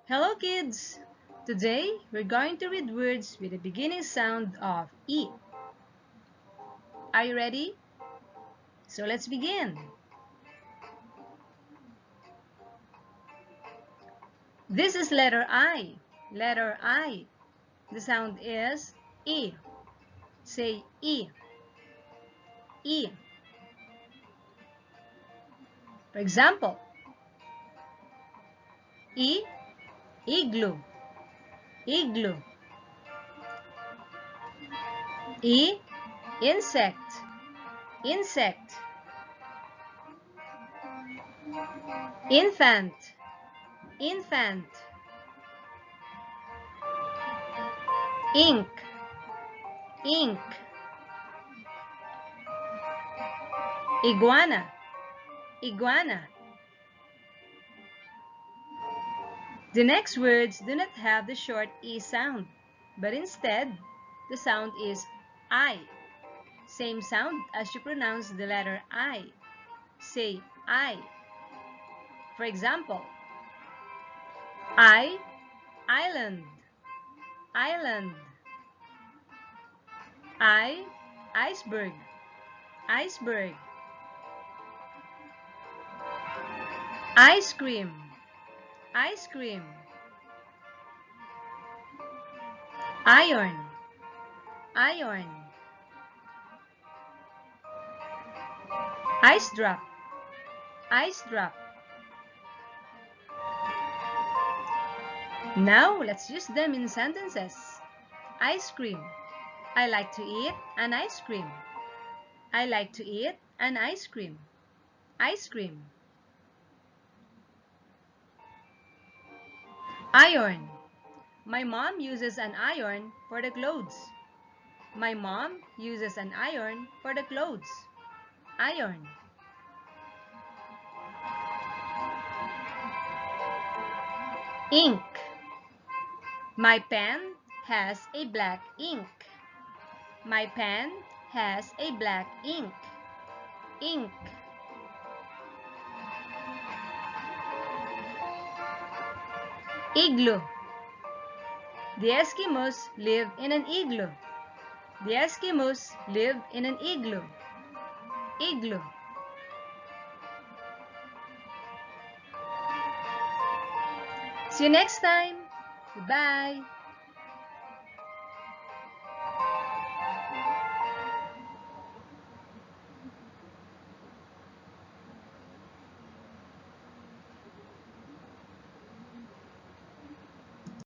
Hello kids! Today we're going to read words with the beginning sound of E. Are you ready? So let's begin. This is letter I. Letter I. The sound is E. Say E. E. For example, E. Igloo. Igloo. E. Insect. Insect. Infant. Infant. Ink. Ink. Iguana. Iguana. The next words do not have the short E sound, but instead, the sound is I. Same sound as you pronounce the letter I. Say I. For example, island. Island. Iceberg. Iceberg. Ice cream. Ice cream. Iron. Iron. Ice drop. Ice drop. Now let's use them in sentences. Ice cream. I like to eat an ice cream. I like to eat an ice cream. Ice cream. Iron. My mom uses an iron for the clothes. My mom uses an iron for the clothes. Iron. Ink. My pen has a black ink. My pen has a black ink. Ink. Igloo. The Eskimos live in an igloo. The Eskimos live in an igloo. Igloo. See you next time. Goodbye.